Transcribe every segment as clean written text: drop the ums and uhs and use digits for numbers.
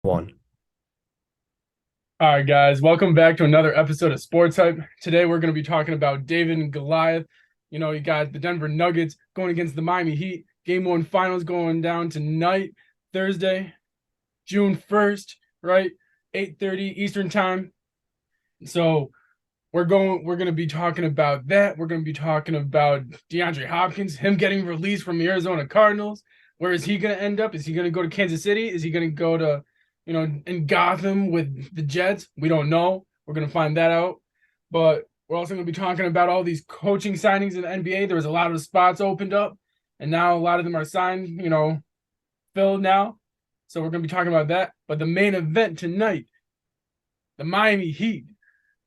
One. All right, guys, welcome back to another episode of Sports Hype. Today, we're going to be talking about David and Goliath. You got the Denver Nuggets going against the Miami Heat. Game one finals going down tonight, Thursday, June 1st, right? 8:30 Eastern time. So we're going to be talking about that. We're going to be talking about DeAndre Hopkins, him getting released from the Arizona Cardinals. Where is he going to end up? Is he going to go to Kansas City? Is he going to go to, in Gotham with the Jets? We don't know. We're going to find that out. But we're also going to be talking about all these coaching signings in the NBA. There was a lot of spots opened up, and now a lot of them are signed, filled now. So we're going to be talking about that. But the main event tonight, the Miami Heat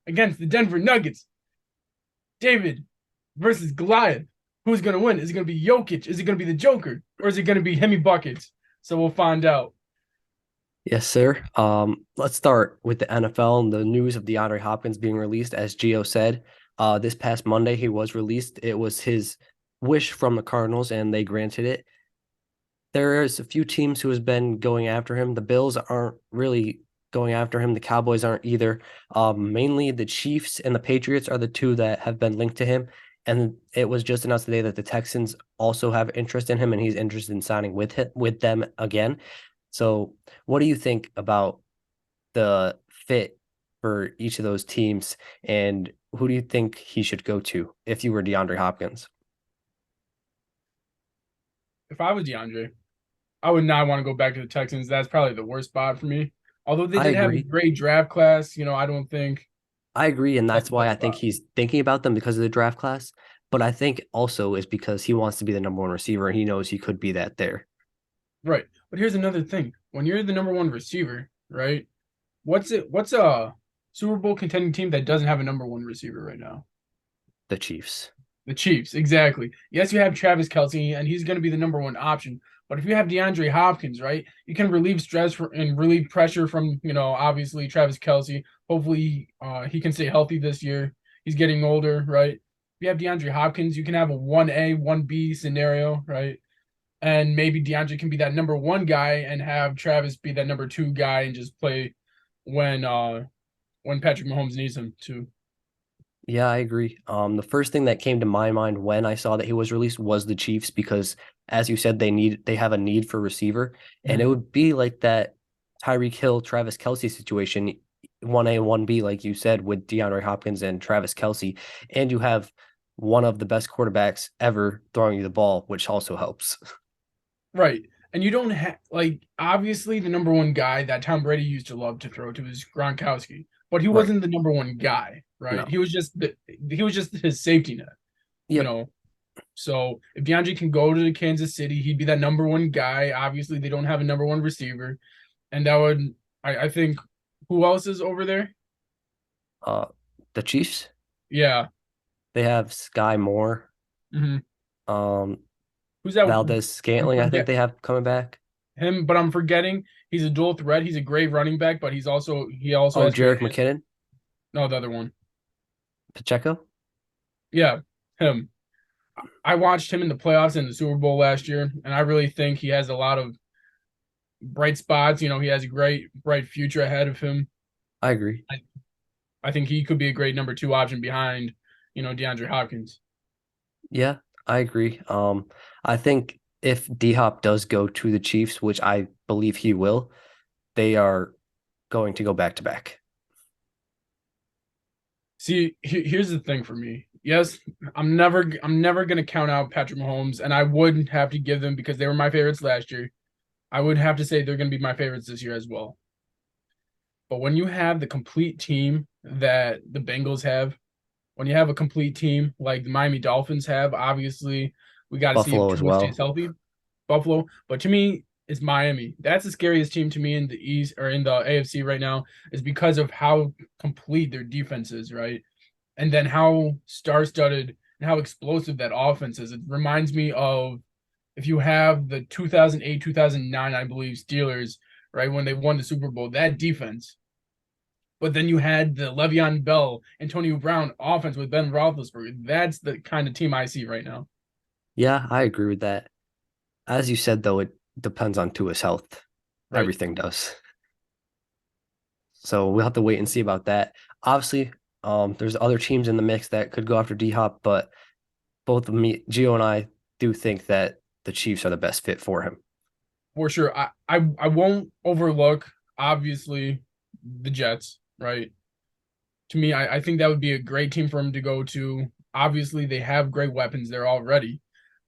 against the Denver Nuggets. David versus Goliath. Who's going to win? Is it going to be Jokic? Is it going to be the Joker? Or is it going to be Hemi Buckets? So we'll find out. Yes, sir. Let's start with the NFL and the news of DeAndre Hopkins being released. As Gio said, this past Monday he was released. It was his wish from the Cardinals, and they granted it. There's a few teams who has been going after him. The Bills aren't really going after him. The Cowboys aren't either. Mainly the Chiefs and the Patriots are the two that have been linked to him. And it was just announced today that the Texans also have interest in him, and he's interested in signing with them again. So, what do you think about the fit for each of those teams, and who do you think he should go to if you were DeAndre Hopkins? If I was DeAndre, I would not want to go back to the Texans. That's probably the worst spot for me. Although they I did have a agree. great draft class, I don't think I agree, and that's that's the why best I think spot. he's thinking about them because of the draft class. But I think also is because he wants to be the number one receiver, and he knows he could be that there. Right. But here's another thing. When you're the number one receiver, right? What's a Super Bowl contending team that doesn't have a number one receiver right now? The Chiefs. The Chiefs, exactly. Yes, you have Travis Kelce, and he's going to be the number one option. But if you have DeAndre Hopkins, right, you can relieve and relieve pressure from, obviously Travis Kelce. Hopefully, he can stay healthy this year. He's getting older, right? If you have DeAndre Hopkins, you can have a 1A, 1B scenario, right? And maybe DeAndre can be that number one guy and have Travis be that number two guy and just play when uh when Patrick Mahomes needs him to. Yeah, I agree. The first thing that came to my mind when I saw that he was released was the Chiefs because, as you said, they have a need for receiver, and it Mhm. would be like that Tyreek Hill, Travis Kelce situation, 1A, 1B, like you said, with DeAndre Hopkins and Travis Kelce, and you have one of the best quarterbacks ever throwing you the ball, which also helps. Right. And you don't have like obviously the number one guy that Tom Brady used to love to throw to is Gronkowski, but he Right. wasn't the number one guy, right? No. He was just his safety net, you Yep. know. So if DeAndre can go to Kansas City, he'd be that number one guy. Obviously, they don't have a number one receiver, and that would I think who else is over there? Uh, the Chiefs, Yeah. they have Sky Moore, Hmm. um, Who's that? Valdez I'm Scantling, I think forget they have coming back. him, but I'm forgetting he's a dual threat. He's a great running back, but he also Oh, has great Jarek hands. McKinnon, No, the other one. Pacheco. Yeah, him. I watched him in the playoffs in the Super Bowl last year, and I really think he has a lot of bright spots. He has a great, bright future ahead of him. I agree. I, I think he could be a great number two option behind, DeAndre Hopkins. Yeah, I agree. I think if D Hop does go to the Chiefs, which I believe he will, they are going to go back to back. See, here's the thing for me. Yes, I'm never gonna count out Patrick Mahomes, and I wouldn't have to give them because they were my favorites last year. I would have to say they're gonna be my favorites this year as well. But when you have the complete team that the Bengals have, when you have a complete team like the Miami Dolphins have, obviously we got to see if Buffalo as Tua stays well. healthy. Buffalo, but to me, it's Miami. That's the scariest team to me in the East or in the AFC right now, is because of how complete their defense is, right? And then how star-studded and how explosive that offense is. It reminds me of if you have the 2008, 2009, I believe, Steelers, right, when they won the Super Bowl, that defense. But then you had the Le'Veon Bell, Antonio Brown offense with Ben Roethlisberger. That's the kind of team I see right now. Yeah, I agree with that. As you said, though, it depends on Tua's health. Right. Everything does. So we'll have to wait and see about that. Obviously, there's other teams in the mix that could go after D Hop, but both of me, Gio and I, do think that the Chiefs are the best fit for him. For sure. I won't overlook obviously the Jets, right? To me, I think that would be a great team for him to go to. Obviously, they have great weapons there already.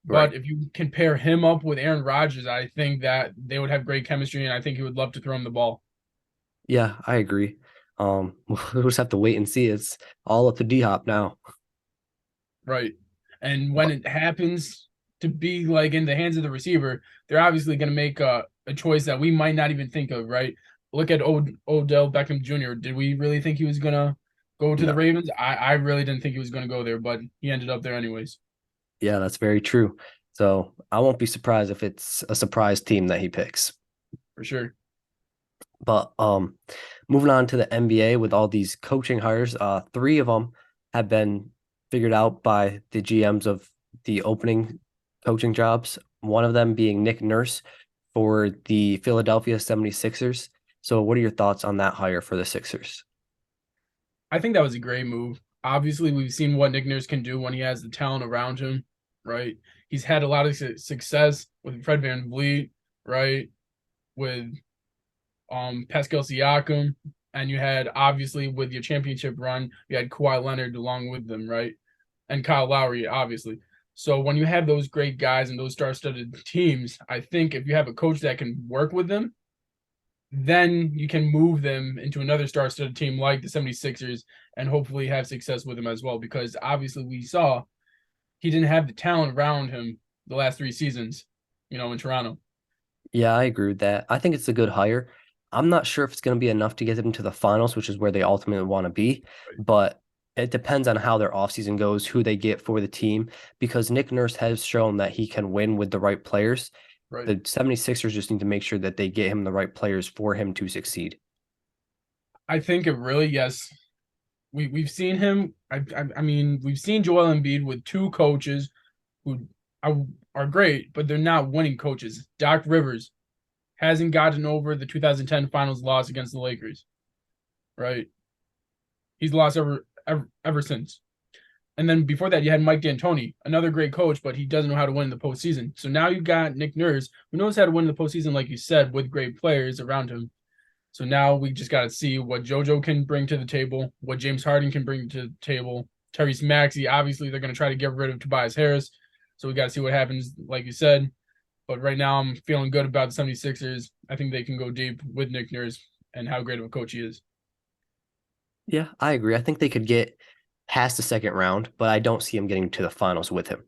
Right. But if you can pair him up with Aaron Rodgers, I think that they would have great chemistry, and I think he would love to throw him the ball. Yeah, I agree. We'll just have to wait and see. It's all up to D Hop now. Right. And when But it happens to be like in the hands of the receiver, they're obviously going to make a choice that we might not even think of, right? Look at Odell Beckham Jr. Did we really think he was going to go to the no, Ravens? I really didn't think he was going to go there, but he ended up there anyways, yeah, that's very true. So I won't be surprised if it's a surprise team that he picks. for sure. But moving on to the NBA with all these coaching hires, three of them have been figured out by the GMs of the opening coaching jobs. One of them being Nick Nurse for the Philadelphia 76ers. So what are your thoughts on that hire for the Sixers? I think that was a great move. Obviously, we've seen what Nick Nurse can do when he has the talent around him, right? He's had a lot of success with Fred VanVleet, right? With Pascal Siakam, and you had obviously with your championship run, you had Kawhi Leonard along with them, right? And Kyle Lowry, obviously. So when you have those great guys and those star-studded teams, I think if you have a coach that can work with them, then you can move them into another star-studded team like the 76ers and hopefully have success with them as well. Because obviously we saw he didn't have the talent around him the last 3 seasons, in Toronto. Yeah, I agree with that. I think it's a good hire. I'm not sure if it's going to be enough to get them to the finals, which is where they ultimately want to be, but it depends on how their offseason goes, who they get for the team, because Nick Nurse has shown that he can win with the right players. Right. The 76ers just need to make sure that they get him the right players for him to succeed. I think it really, yes, we've seen him. I mean, we've seen Joel Embiid with two coaches who are, are great, but they're not winning coaches. Doc Rivers hasn't gotten over the 2010 Finals loss against the Lakers, right? He's lost ever since. And then before that, you had Mike D'Antoni, another great coach, but he doesn't know how to win in the postseason. So now you've got Nick Nurse, who knows how to win in the postseason, like you said, with great players around him. So now we just got to see what JoJo can bring to the table, what James Harden can bring to the table. Tyrese Maxey, obviously, they're going to try to get rid of Tobias Harris. So we got to see what happens, like you said. But right now, I'm feeling good about the 76ers. I think they can go deep with Nick Nurse and how great of a coach he is. Yeah, I agree. I think they could get past the second round, but I don't see him getting to the finals with him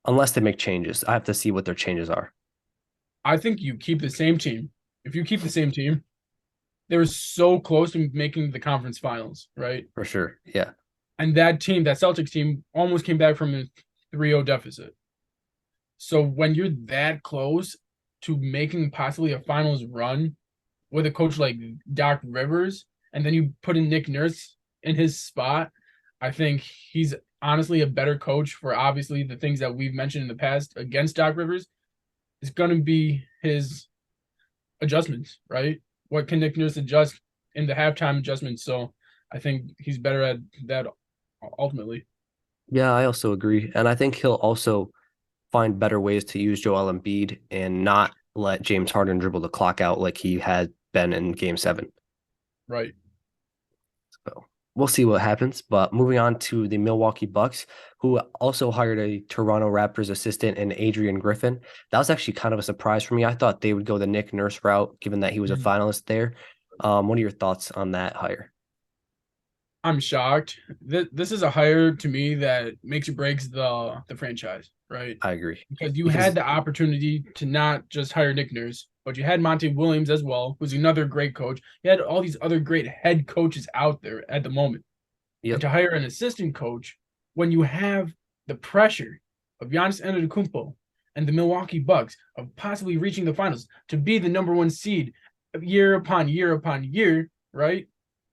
unless they make changes. I have to see what their changes are. I think you keep the same team. If you keep the same team, they were so close to making the conference finals, right? For sure. Yeah. And that team, that Celtics team, almost came back from a 3-0 deficit. So when you're that close to making possibly a finals run with a coach like Doc Rivers, and then you put in Nick Nurse in his spot, I think he's honestly a better coach for obviously the things that we've mentioned in the past against Doc Rivers. It's going to be his adjustments, right? What can Nick Nurse adjust in the halftime adjustments? So I think he's better at that ultimately. Yeah, I also agree. And I think he'll also find better ways to use Joel Embiid and not let James Harden dribble the clock out like he had been in game seven. Right. So we'll see what happens. But moving on to the Milwaukee Bucks, who also hired a Toronto Raptors assistant in Adrian Griffin. That was actually kind of a surprise for me. I thought they would go the Nick Nurse route, given that he was a finalist there. What are your thoughts on that hire? I'm shocked. This is a hire to me that makes or breaks the franchise, right? I agree. Because you had Because, the opportunity to not just hire Nick Nurse, but you had Monty Williams as well, who's another great coach. You had all these other great head coaches out there at the moment. And yep, to hire an assistant coach when you have the pressure of Giannis Antetokounmpo and the Milwaukee Bucks of possibly reaching the finals to be the number one seed year upon year upon year, right?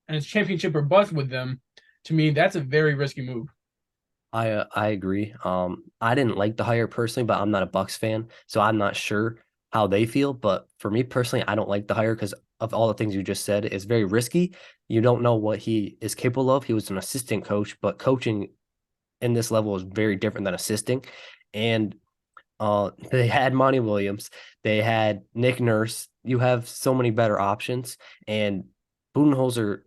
And it's championship or bust with them. To me, that's a very risky move. I agree. I didn't like the hire personally, but I'm not a Bucks fan, so I'm not sure how they feel. But for me personally, I don't like the hire because of all the things you just said is very risky. You don't know what he is capable of. He was an assistant coach, but coaching in this level is very different than assisting. And they had Monty Williams, they had Nick Nurse. You have so many better options. And Budenholzer,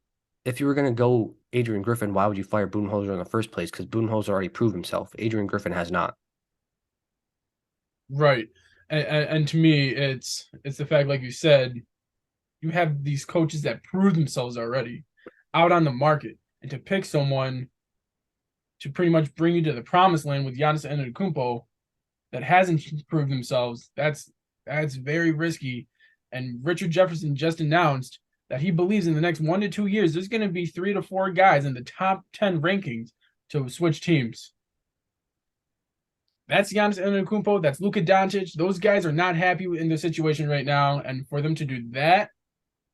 if you were going to go Adrian Griffin, why would you fire Budenholzer in the first place? Because Budenholzer already proved himself. Adrian Griffin has not. Right. And to me, it's the fact, like you said, you have these coaches that prove themselves already out on the market, and to pick someone to pretty much bring you to the promised land with Giannis Antetokounmpo that hasn't proved themselves, that's very risky. And Richard Jefferson just announced that he believes in the next 1 to 2 years there's going to be 3 to 4 guys in the top 10 rankings to switch teams. That's Giannis Antetokounmpo. That's Luka Doncic. Those guys are not happy in their situation right now, and for them to do that,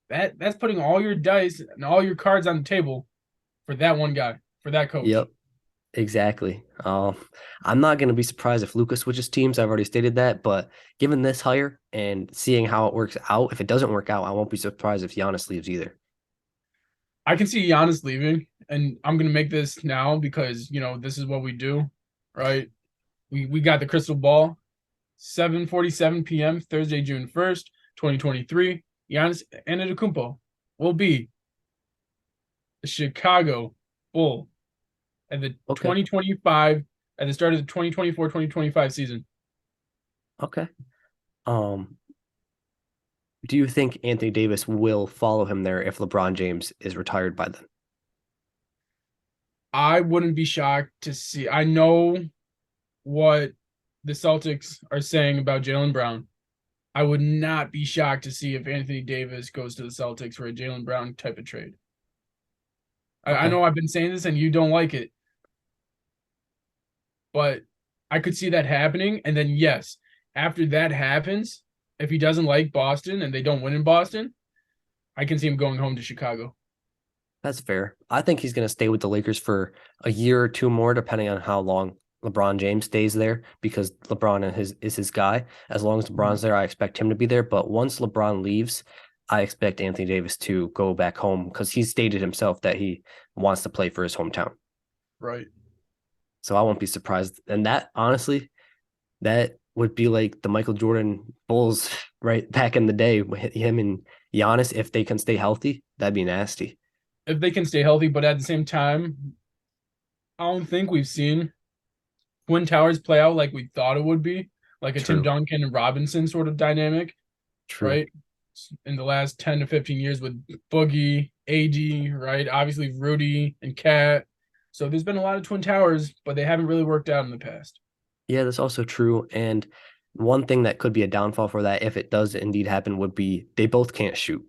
that's putting all your dice and all your cards on the table for that one guy, for that coach. Yep, exactly. I'm not going to be surprised if Luka switches teams. I've already stated that, but given this hire and seeing how it works out, if it doesn't work out, I won't be surprised if Giannis leaves either. I can see Giannis leaving, and I'm gonna make this now because this is what we do, right? We got the crystal ball. 7:47 p.m. Thursday, June 1st, 2023. Giannis Antetokounmpo will be the Chicago Bull at the Okay. 2025 at the start of the 2024-2025 season. Okay. Um, do you think Anthony Davis will follow him there if LeBron James is retired by then? I wouldn't be shocked to see. I know what the Celtics are saying about Jaylen Brown. I would not be shocked to see if Anthony Davis goes to the Celtics for a Jaylen Brown type of trade. I Okay. know I've been saying this and you don't like it, but I could see that happening. And then, yes, after that happens, if he doesn't like Boston and they don't win in Boston, I can see him going home to Chicago. That's fair. I think he's going to stay with the Lakers for a year or two more, depending on how long LeBron James stays there, because is his guy. As long as LeBron's there, I expect him to be there. But once LeBron leaves, I expect Anthony Davis to go back home because he stated himself that he wants to play for his hometown. Right. So I won't be surprised. And that, honestly, that would be like the Michael Jordan Bulls right back in the day, him and Giannis. If they can stay healthy, that'd be nasty. If they can stay healthy, but at the same time, I don't think we've seen Twin Towers play out like we thought it would be, like a Tim True. Duncan and Robinson sort of dynamic, True. right? In the last 10 to 15 years with Boogie, AD, right? Obviously Rudy and Cat. So there's been a lot of Twin Towers, but they haven't really worked out in the past. Yeah, that's also true. And one thing that could be a downfall for that, if it does indeed happen, would be they both can't shoot.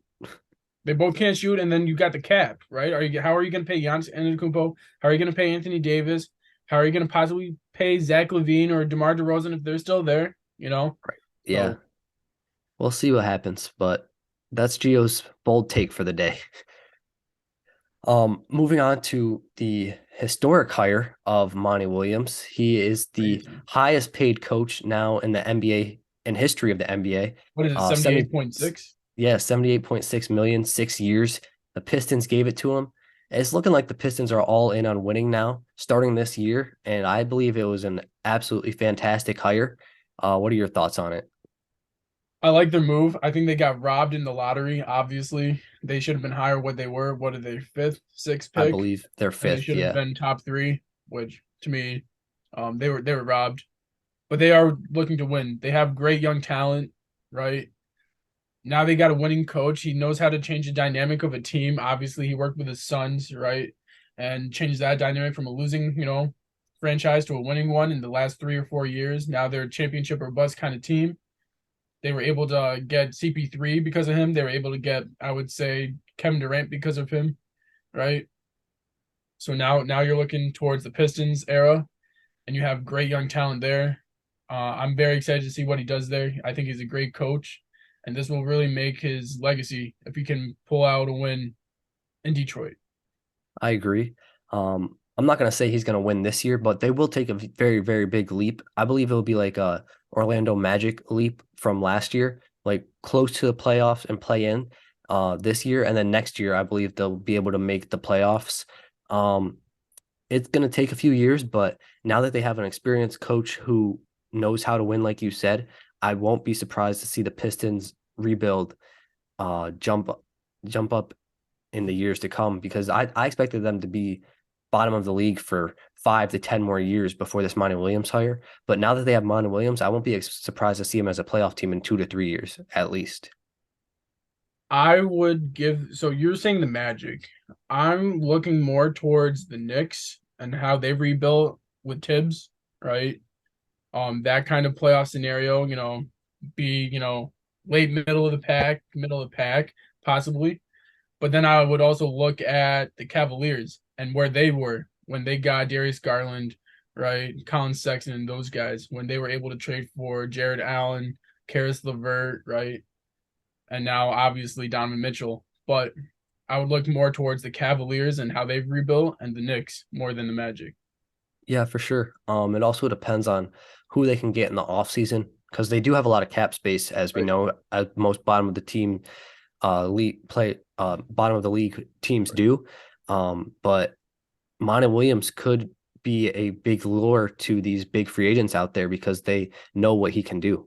They both can't shoot, and then you got the cap, right? How are you going to pay Giannis Antetokounmpo? How are you going to pay Anthony Davis? How are you going to possibly pay Zach LaVine or DeMar DeRozan if they're still there? Right. Yeah, So we'll see what happens, but that's Gio's bold take for the day. Moving on to the historic hire of Monty Williams. He is the crazy. highest paid coach now in the NBA in history of the NBA. What is it? 70 78.6. yeah, 78.6 million, 6 years. The Pistons gave it to him. It's looking like the Pistons are all in on winning now, starting this year, and I believe it was an absolutely fantastic hire. What are your thoughts on it? I like their move. I think they got robbed in the lottery. Obviously, they should have been higher. What they were. What are they? Fifth, sixth I pick, believe they're and they fifth. should have Yeah, been top three. Which to me, they were robbed. But they are looking to win. They have great young talent, right? Now they got a winning coach. He knows how to change the dynamic of a team. Obviously, he worked with his Suns, right? And changed that dynamic from a losing, franchise to a winning one in the last 3 or 4 years. Now they're a championship or bust kind of team. They were able to get CP3 because of him. They were able to get, I would say, Kevin Durant because of him, right? So now you're looking towards the Pistons era, and you have great young talent there. I'm very excited to see what he does there. I think he's a great coach, and this will really make his legacy if he can pull out a win in Detroit. I agree. I'm not going to say he's going to win this year, but they will take a very, very big leap. I believe it'll be like a Orlando Magic leap from last year, like close to the playoffs and play in. this year, and then next year I believe they'll be able to make the playoffs. Um, it's going to take a few years, but now that they have an experienced coach who knows how to win, like you said, I won't be surprised to see the Pistons rebuild, uh, jump jump up in the years to come because I expected them to be bottom of the league for 5 to 10 more years before this Monty Williams hire. But now that they have Monty Williams, I won't be surprised to see him as a playoff team in 2 to 3 years at least. I would give, so you're saying the Magic. I'm looking more towards the Knicks and how they rebuilt with Tibbs, right? That kind of playoff scenario, be, late middle of the pack, possibly. But then I would also look at the Cavaliers and where they were when they got Darius Garland, right? Colin Sexton, those guys, when they were able to trade for Jared Allen, Karis LeVert, right? And now obviously Donovan Mitchell. But I would look more towards the Cavaliers and how they've rebuilt and the Knicks more than the Magic. Yeah, for sure. It also depends on who they can get in the offseason because they do have a lot of cap space, as we Right. know, at most bottom of the team league play bottom of the league teams Right. do. But Monty Williams could be a big lure to these big free agents out there because they know what he can do.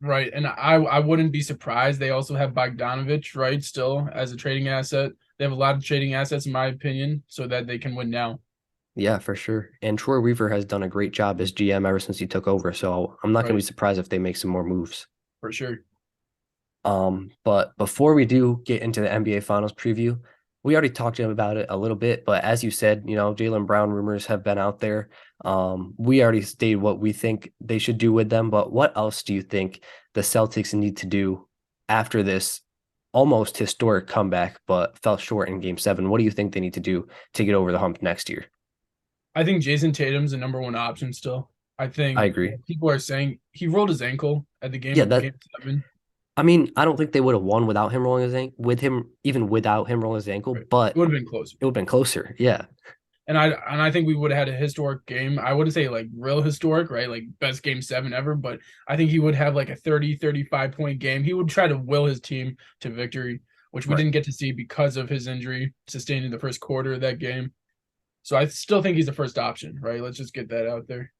Right. And I wouldn't be surprised. They also have Bogdanovich, right, still as a trading asset. They have a lot of trading assets, in my opinion, so that they can win now. Yeah, for sure. And Troy Weaver has done a great job as GM ever since he took over. So I'm not going to be Right. surprised if they make some more moves. For sure. But before we do get into the NBA Finals preview, we already talked about it a little bit. But as you said, Jaylen Brown rumors have been out there. We already stated what we think they should do with them. But what else do you think the Celtics need to do after this almost historic comeback, but fell short in Game 7? What do you think they need to do to get over the hump next year? I think Jason Tatum's the number one option still. I I think agree. people are saying he rolled his ankle at the Yeah, game 7. I mean, I don't think they would have won without him rolling his ankle, with him, even without him rolling his ankle, Right. It but would have been closer. it would have been closer. Yeah. And I think we would have had a historic game. I wouldn't say like real historic, right? Like best game 7 ever, but I think he would have like a 35 point game. He would try to will his team to victory, which we Right. didn't get to see because of his injury sustained in the first quarter of that game. So I still think he's the first option, right? Let's just get that out there.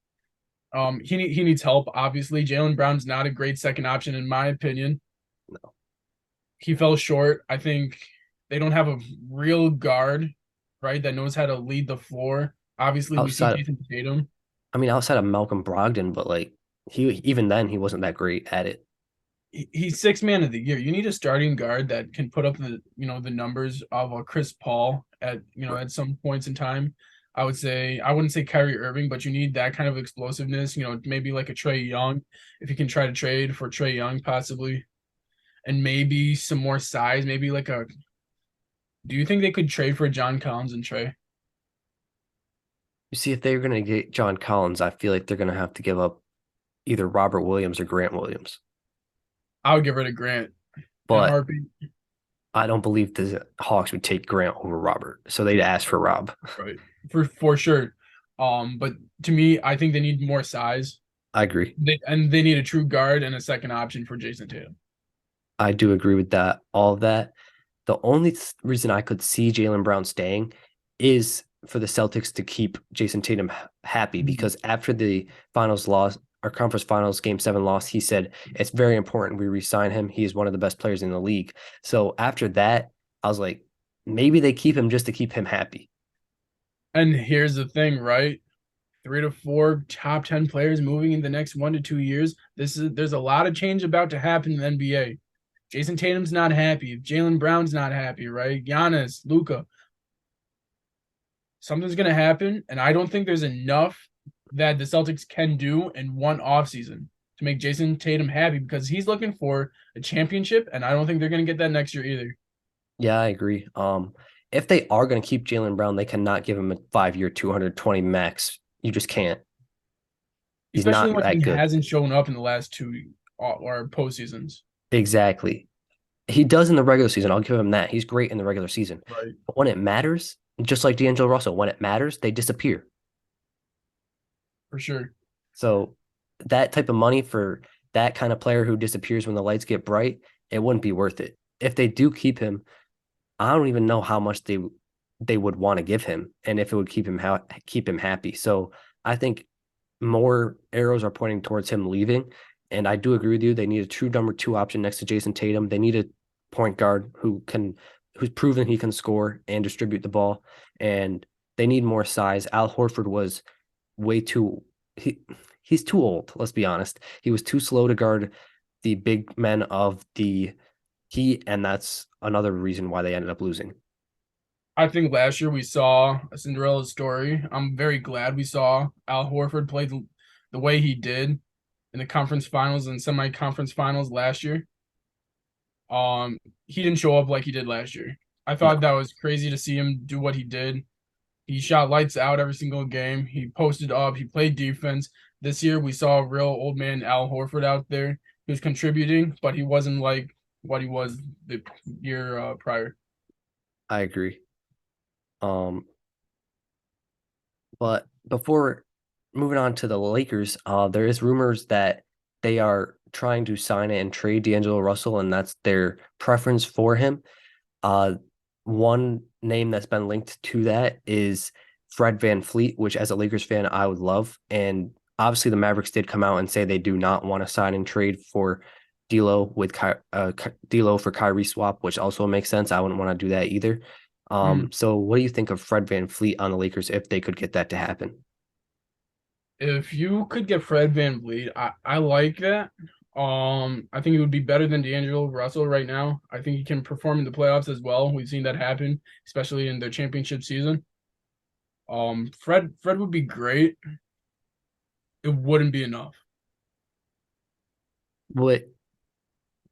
He needs help, obviously. Jaylen Brown's not a great second option in my opinion. No. He fell short. I think they don't have a real guard, right, that knows how to lead the floor. Obviously, we see Outside, Jason Tatum. outside of Malcolm Brogdon, but like he even then he wasn't that great at it. He's sixth man of the year. You need a starting guard that can put up the numbers of a Chris Paul at some points in time. I wouldn't say Kyrie Irving, but you need that kind of explosiveness. Maybe like a Trae Young, if you can try to trade for Trae Young possibly, and maybe some more size. Maybe like a. Do you think they could trade for John Collins and Trae? You see, if they're gonna get John Collins, I feel like they're gonna have to give up either Robert Williams or Grant Williams. I would get rid of Grant in a But heartbeat. I don't believe the Hawks would take Grant over Robert, so they'd ask for Rob. Right. For sure. But to me, I think they need more size. I agree. They need a true guard and a second option for Jason Tatum. I do agree with that. All of that. The only reason I could see Jaylen Brown staying is for the Celtics to keep Jason Tatum happy Mhm. because after the finals loss, our conference finals game 7 loss, he said it's very important we re-sign him. He is one of the best players in the league. So after that, I was like, maybe they keep him just to keep him happy. And here's the thing, right? 3 to 4 top 10 players moving in the next 1 to 2 years. There's a lot of change about to happen in the NBA. Jason Tatum's not happy. Jaylen Brown's not happy, right? Giannis, Luca. Something's gonna happen, and I don't think there's enough that the Celtics can do in one offseason to make Jason Tatum happy because he's looking for a championship, and I don't think they're gonna get that next year either. Yeah, I agree. If they are going to keep Jaylen Brown, they cannot give him a 5 year, 220 max. You just can't. He's Especially not when that he good. hasn't shown up in the last two or postseasons. Exactly. He does in the regular season. I'll give him that. He's great in the regular season. Right. But when it matters, just like D'Angelo Russell, when it matters, they disappear. For sure. So that type of money for that kind of player who disappears when the lights get bright, it wouldn't be worth it. if they do keep him, I don't even know how much they would want to give him, and if it would keep him happy. So I think more arrows are pointing towards him leaving. And I do agree with you. They need a true number two option next to Jason Tatum. They need a point guard who's proven he can score and distribute the ball. And they need more size. Al Horford was way too he's too old, let's be honest. He was too slow to guard the big men of the Heat, and that's another reason why they ended up losing. I think last year we saw a Cinderella story. I'm very glad we saw Al Horford play the way he did in the conference finals and semi-conference finals last year. He didn't show up like he did last year. I thought No, that was crazy to see him do what he did. He shot lights out every single game. He posted up. He played defense. This year we saw a real old man Al Horford out there. He was contributing, but he wasn't like what he was the year prior. I agree. Um, but before moving on to the Lakers, there is rumors that they are trying to sign and trade D'Angelo Russell, and that's their preference for him. Uh, One name that's been linked to that is Fred VanVleet, which as a Lakers fan, I would love. And obviously the Mavericks did come out and say they do not want to sign and trade for D'Lo for Kyrie swap, which also makes sense. I wouldn't want to do that either. Mm. So what do you think of Fred VanVleet on the Lakers if they could get that to happen? If you could get Fred VanVleet, I like that. I think it would be better than D'Angelo Russell right now. I think he can perform in the playoffs as well. We've seen that happen, especially in their championship season. Fred would be great. It wouldn't be enough. What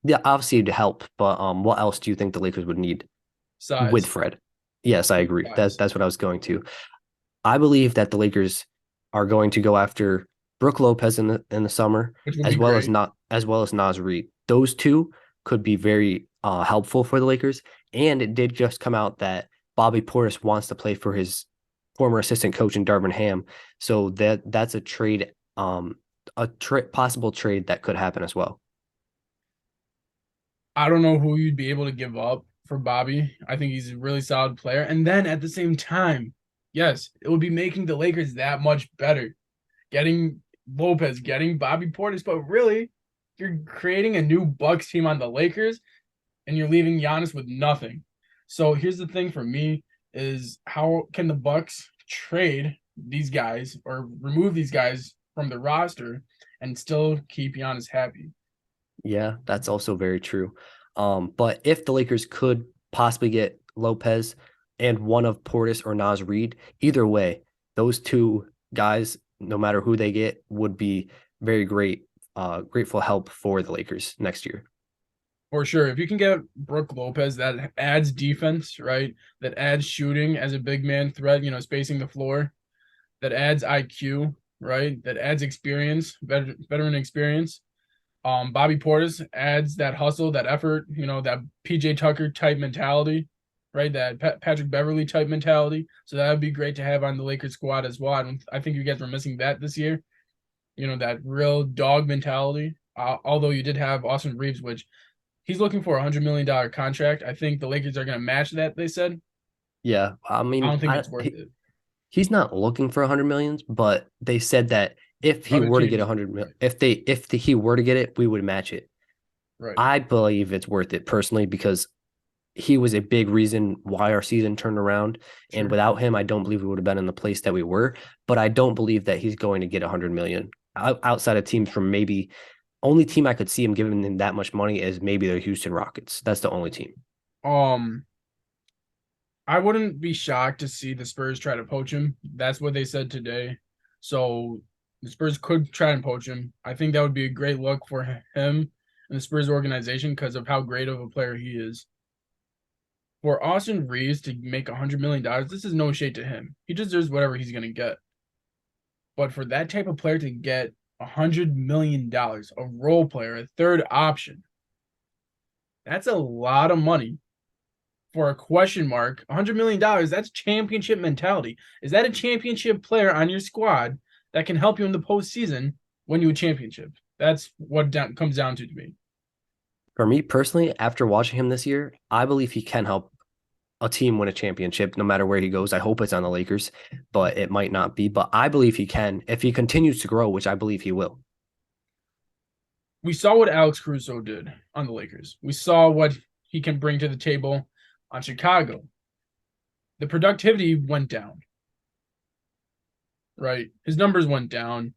Yeah, obviously it'd help, but what else do you think the Lakers would need with Size. Fred? Yes, I agree. Size. That's what I was going to. I believe that the Lakers are going to go after Brooke Lopez in the summer, Which would be great. as well as Naz Reid. Those two could be very helpful for the Lakers. And it did just come out that Bobby Portis wants to play for his former assistant coach in Darvin Ham. So that's a trade, possible trade that could happen as well. I don't know who you'd be able to give up for Bobby. I think he's a really solid player. And then at the same time, yes, it would be making the Lakers that much better. Getting Lopez, getting Bobby Portis, but really, you're creating a new Bucks team on the Lakers, and you're leaving Giannis with nothing. So here's the thing for me is how can the Bucks trade these guys or remove these guys from the roster and still keep Giannis happy? Yeah, that's also very true. But if the Lakers could possibly get Lopez and one of Portis or Naz Reid, either way, those two guys, no matter who they get, would be very grateful help for the Lakers next year. For sure. If you can get Brooke Lopez, that adds defense, right? That adds shooting as a big man threat, spacing the floor. That adds IQ, right? That adds experience, veteran experience. Bobby Portis adds that hustle, that effort, that PJ Tucker type mentality, right? That Patrick Beverly type mentality. So that would be great to have on the Lakers squad as well. I think you guys were missing that this year. That real dog mentality. Although you did have Austin Reeves, which he's looking for $100 million contract. I think the Lakers are going to match that. They said. Yeah, I I mean, don't think it's worth it. he's not looking for 100 millions, but they said that if he Other were to get teams, 100 million, if he were to get it, we would match it. right? I believe it's worth it personally because he was a big reason why our season turned around. And Sure. without him, I don't believe we would have been in the place that we were. But I don't believe that he's going to get 100 million outside of teams from maybe only team I could see him giving him that much money is maybe the Houston Rockets. That's the only team. Um, I wouldn't be shocked to see the Spurs try to poach him. That's what they said today. So the Spurs could try and poach him. I think that would be a great look for him and the Spurs organization because of how great of a player he is. For Austin Reeves to make $100 million, this is no shade to him. He deserves whatever he's going to get. But for that type of player to get $100 million, a role player, a third option, that's a lot of money for a question mark. $100 million, that's championship mentality. Is that a championship player on your squad that can help you in the postseason win you a championship? That's what comes down to me. For me personally, after watching him this year, I believe he can help a team win a championship no matter where he goes. I hope it's on the Lakers, but it might not be. But I believe he can if he continues to grow, which I believe he will. We saw what Alex Caruso did on the Lakers. We saw what he can bring to the table on Chicago. The productivity went down, right? His numbers went down.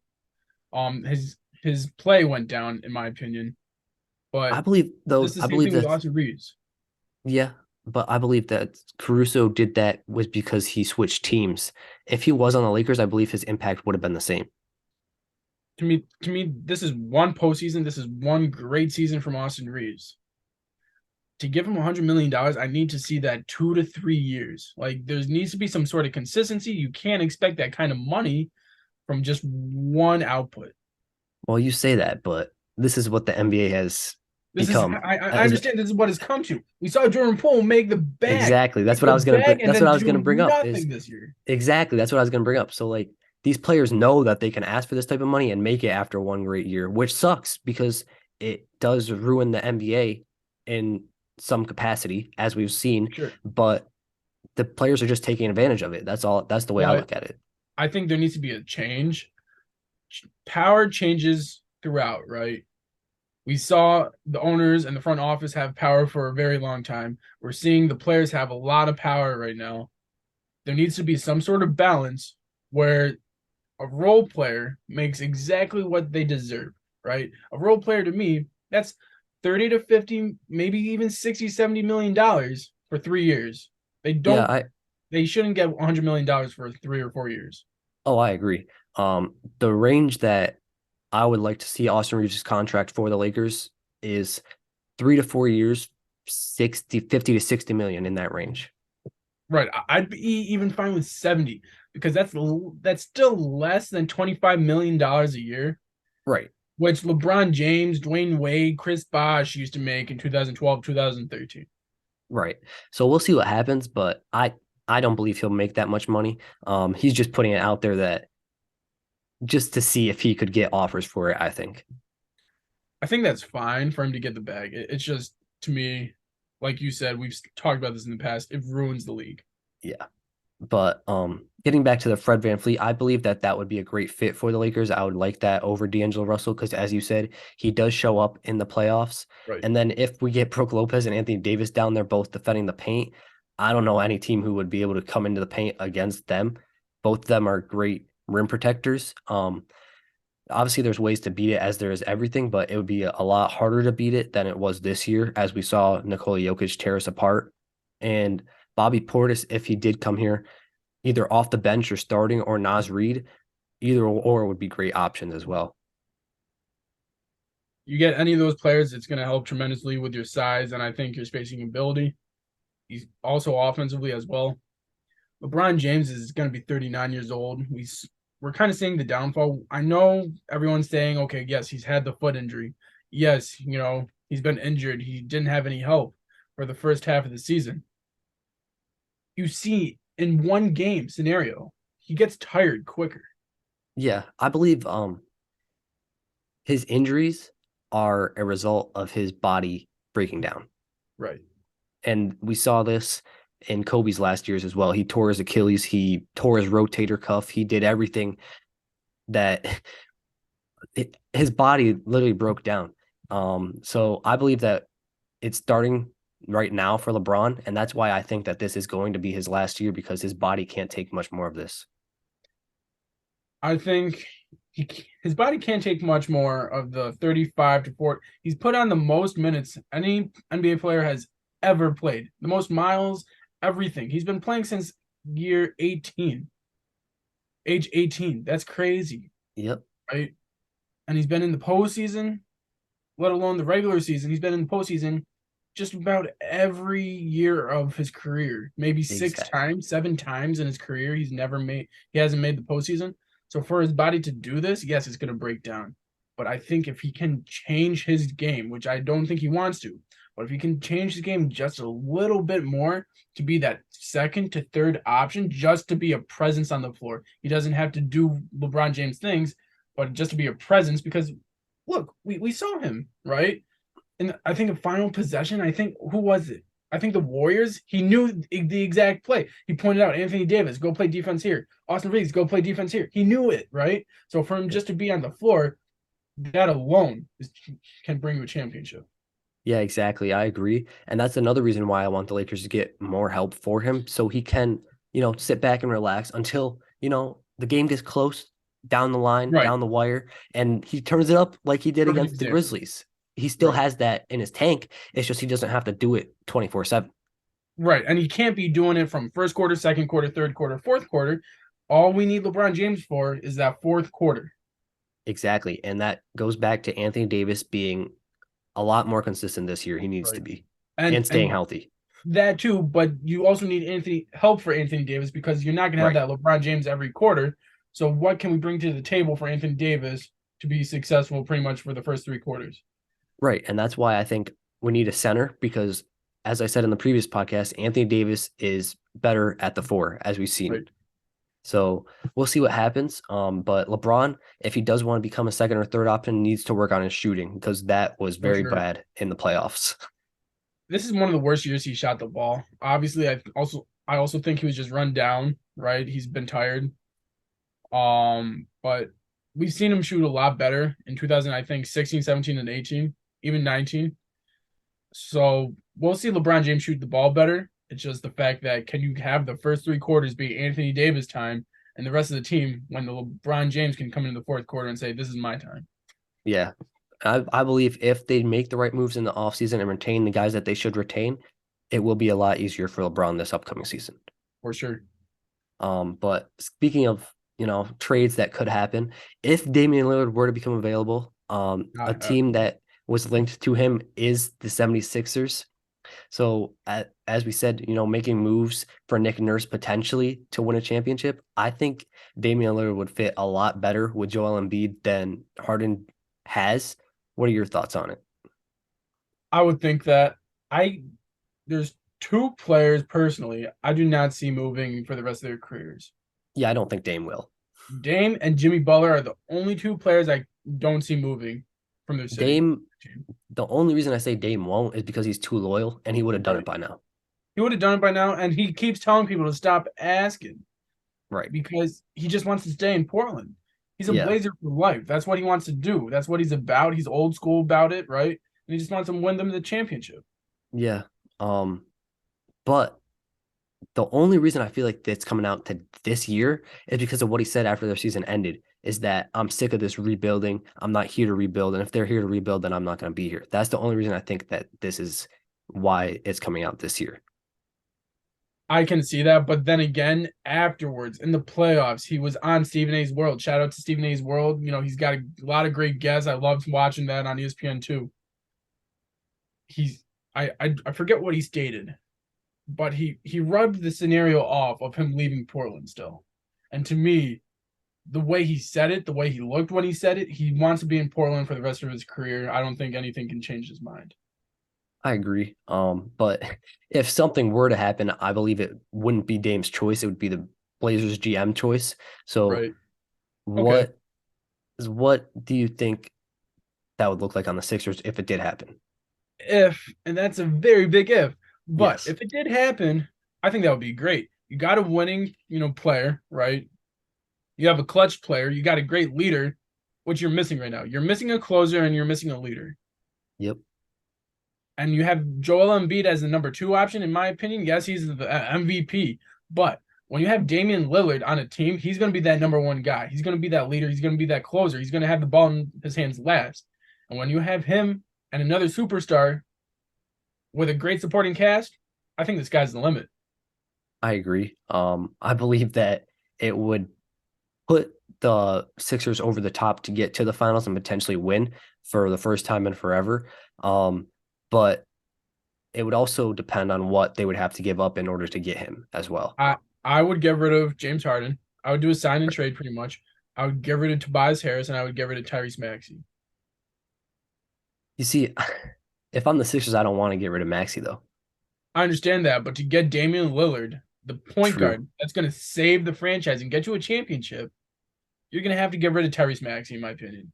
His play went down, in my opinion. But this is the I same believe thing with that Austin Reeves. yeah, but I believe that Caruso did that was because he switched teams. If he was on the Lakers, I believe his impact would have been the same. To me, this is one postseason. This is one great season from Austin Reeves. To give him $100 million, I need to see that 2 to 3 years. Like there needs to be some sort of consistency. You can't expect that kind of money from just one output. Well, you say that, but this is what the NBA has This is become. I understand this is what it's come to. We saw Jordan Poole Exactly. make the bag, and That's what then I was do gonna bring up is nothing this year. exactly that's what I was gonna bring up. So like these players know that they can ask for this type of money and make it after one great year, which sucks because it does ruin the NBA in some capacity, as we've seen. Sure, But the players are just taking advantage of it. That's all. That's the way I but look at it. I think there needs to be a change. Power changes throughout, right? We saw the owners and the front office have power for a very long time. We're seeing the players have a lot of power right now. There needs to be some sort of balance where a role player makes exactly what they deserve, right? A role player to me, that's 30 to 50, maybe even 60, $70 million for 3 years. They Yeah, don't I they shouldn't get $100 million for 3 or 4 years. oh I agree. The range that I would like to see Austin Reeves' contract for the Lakers is 3 to 4 years, 50 to 60 million in that range. Right. I'd be even fine with 70 because that's still less than $25 million a year, Right. which LeBron James, Dwayne Wade, Chris Bosh used to make in 2012, 2013. Right. So we'll see what happens, but I don't believe he'll make that much money. He's just putting it out there that just to see if he could get offers for it, I think. I think that's fine for him to get the bag. It's just, to me, like you said, we've talked about this in the past, it ruins the league. Yeah. But getting back to the Fred VanVleet, I believe that that would be a great fit for the Lakers. I would like that over D'Angelo Russell because, as you said, he does show up in the playoffs. Right. And then if we get Brook Lopez and Anthony Davis down there both defending the paint, I don't know any team who would be able to come into the paint against them. Both of them are great rim protectors. Obviously, there's ways to beat it as there is everything, but it would be a lot harder to beat it than it was this year, as we saw Nikola Jokic tear us apart. And Bobby Portis, if he did come here, either off the bench or starting or Naz Reid, either or would be great options as well. You get any of those players, it's going to help tremendously with your size and I think your spacing ability. He's also offensively as well. LeBron James is going to be 39 years old. We're kind of seeing the downfall. I know everyone's saying, okay, yes, he's had the foot injury. Yes, he's been injured. He didn't have any help for the first half of the season. You see in one game scenario, he gets tired quicker. Yeah, I believe his injuries are a result of his body breaking down. Right. And we saw this in Kobe's last years as well. He tore his Achilles, he tore his rotator cuff, he did everything that his body literally broke down. So I believe that it's starting right now for LeBron, and that's why I think that this is going to be his last year because his body can't take much more of this. I think his body can't take much more of the 35 to 40. He's put on the most minutes any NBA player has ever played, the most miles, everything. He's been playing since year 18, age 18. That's crazy, Yep, right? And he's been in the postseason, let alone the regular season. He's been in the postseason just about every year of his career, maybe six exactly. times, 7 times in his career. He hasn't made the postseason. So for his body to do this, yes, it's going to break down. But I think if he can change his game, which I don't think he wants to, but if he can change his game just a little bit more to be that second to third option, just to be a presence on the floor, he doesn't have to do LeBron James things, but just to be a presence because look, we saw him, right? And I think a final possession, I think, who was it? I think the Warriors, he knew the exact play. He pointed out Anthony Davis, go play defense here. Austin Reeves, go play defense here. He knew it, right? So for him Yeah. just to be on the floor, that alone can bring you a championship. Yeah, exactly. I agree. And that's another reason why I want the Lakers to get more help for him so he can, sit back and relax until, the game gets close down the line, Right. down the wire, and he turns it up like he did Perfect against the example. Grizzlies. He still Right. has that in his tank. It's just he doesn't have to do it 24/7. Right. And he can't be doing it from first quarter, second quarter, third quarter, fourth quarter. All we need LeBron James for is that fourth quarter. Exactly. And that goes back to Anthony Davis being a lot more consistent this year. He needs to Right. be And and staying and healthy. that too, but you also need Anthony help for Anthony Davis because you're not going to have Right. that LeBron James every quarter. So what can we bring to the table for Anthony Davis to be successful pretty much for the first three quarters? Right. And that's why I think we need a center because, as I said in the previous podcast, Anthony Davis is better at the four, as we've seen. Right. So we'll see what happens. But LeBron, if he does want to become a second or third option, needs to work on his shooting because that was For very sure. bad in the playoffs. This is one of the worst years he shot the ball. Obviously, I also think he was just run down, right? He's been tired. But we've seen him shoot a lot better in 2000, I think 16, 17, and 18, even 19. So we'll see LeBron James shoot the ball better. It's just the fact that can you have the first three quarters be Anthony Davis time and the rest of the team when the LeBron James can come into the fourth quarter and say, this is my time. Yeah. I believe if they make the right moves in the offseason and retain the guys that they should retain, it will be a lot easier for LeBron this upcoming season. For sure. But speaking of, trades that could happen, if Damian Lillard were to become available, a Uh, team that was linked to him is the 76ers. So as we said, making moves for Nick Nurse potentially to win a championship, I think Damian Lillard would fit a lot better with Joel Embiid than Harden has. What are your thoughts on it? I would think that I there's two players personally I do not see moving for the rest of their careers. Yeah, I don't think Dame will. Dame and Jimmy Butler are the only two players I don't see moving from their city Dame, team. the only reason I say Dame won't is because he's too loyal and he would have done it Right. by now. He would have done it by now, and he keeps telling people to stop asking Right. because he just wants to stay in Portland. He's a Yeah. Blazer for life. That's what he wants to do. That's what he's about. He's old school about it, right? And he just wants to win them the championship. Yeah. But the only reason I feel like it's coming out to this year is because of what he said after their season ended, is that I'm sick of this rebuilding. I'm not here to rebuild. And if they're here to rebuild, then I'm not going to be here. That's the only reason I think that this is why it's coming out this year. I can see that, but then again, afterwards in the playoffs, he was on Stephen A's World. Shout out to Stephen A's World. He's got a lot of great guests. I loved watching that on ESPN too. He's I forget what he stated, but he rubbed the scenario off of him leaving Portland still. And to me, the way he said it, the way he looked when he said it, he wants to be in Portland for the rest of his career. I don't think anything can change his mind. I agree. But if something were to happen, I believe it wouldn't be Dame's choice. It would be the Blazers GM choice. So Right. Okay. what do you think that would look like on the Sixers if it did happen? And that's a very big if, but Yes. if it did happen, I think that would be great. You got a winning, player, right? You have a clutch player. You got a great leader, which you're missing right now. You're missing a closer and you're missing a leader. Yep. And you have Joel Embiid as the number two option, in my opinion. Yes, he's the MVP, but when you have Damian Lillard on a team, he's going to be that number one guy. He's going to be that leader. He's going to be that closer. He's going to have the ball in his hands last. And when you have him and another superstar with a great supporting cast, I think the sky's the limit. I agree. I believe that it would put the Sixers over the top to get to the finals and potentially win for the first time in forever. But it would also depend on what they would have to give up in order to get him as well. I would get rid of James Harden. I would do a sign and trade pretty much. I would get rid of Tobias Harris and I would get rid of Tyrese Maxey. You see, if I'm the Sixers, I don't want to get rid of Maxi though. I understand that, but to get Damian Lillard, the point True. guard that's going to save the franchise and get you a championship, you're going to have to get rid of Tyrese Maxey, in my opinion.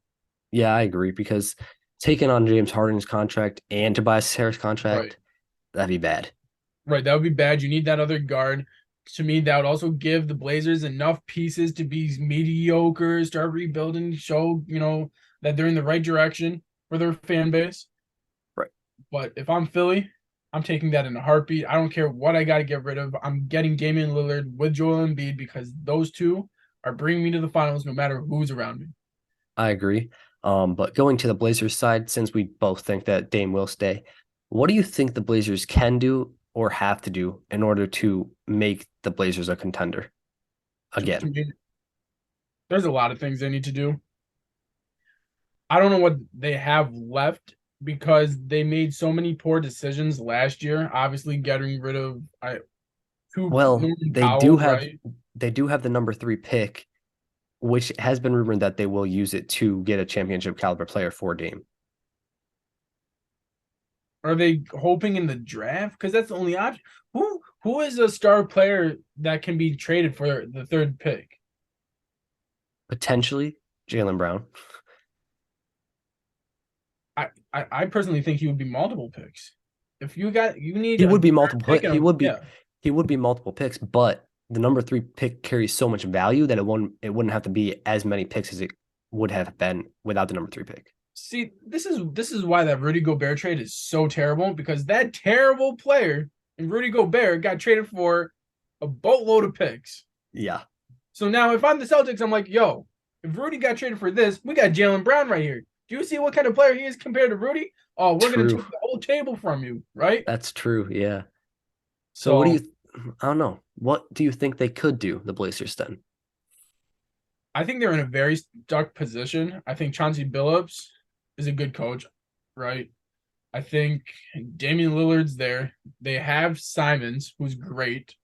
Yeah, I agree because taking on James Harden's contract and Tobias Harris Right. contract, that'd be bad. Right. That would be bad. You need that other guard. To me, that would also give the Blazers enough pieces to be mediocre, start rebuilding, show, that they're in the right direction for their fan base. Right. But if I'm Philly, I'm taking that in a heartbeat. I don't care what I got to get rid of. I'm getting Damian Lillard with Joel Embiid because those two are bringing me to the finals no matter who's around me. I agree. But going to the Blazers side, since we both think that Dame will stay, what do you think the Blazers can do or have to do in order to make the Blazers a contender To again? me, there's a lot of things they need to do. I don't know what they have left because they made so many poor decisions last year. Obviously, getting rid of Well, Norman Powell, right? they do have the number 3 pick, which has been rumored that they will use it to get a championship caliber player for Dame. Are they hoping in the draft? Because that's the only option. Who is a star player that can be traded for the third pick? Potentially Jalen Brown. I personally think he would be multiple picks. If you need He a would be third multiple pick, and yeah, he would be multiple picks, but the number 3 pick carries so much value that it wouldn't have to be as many picks as it would have been without the number 3 pick. see, this is why that Rudy Gobert trade is so terrible because that terrible player and Rudy Gobert got traded for a boatload of picks. Yeah, So now if I'm the Celtics, I'm like, yo, if Rudy got traded for this, we got Jalen Brown right here. Do you see what kind of player he is compared to Rudy? Oh, we're gonna true. take the whole table from you, right? That's true. Yeah. So what do So you I don't know. What do you think they could do, the Blazers then? I think they're in a very stuck position. I think Chauncey Billups is a good coach, right? I think Damian Lillard's there. They have Simons, who's great.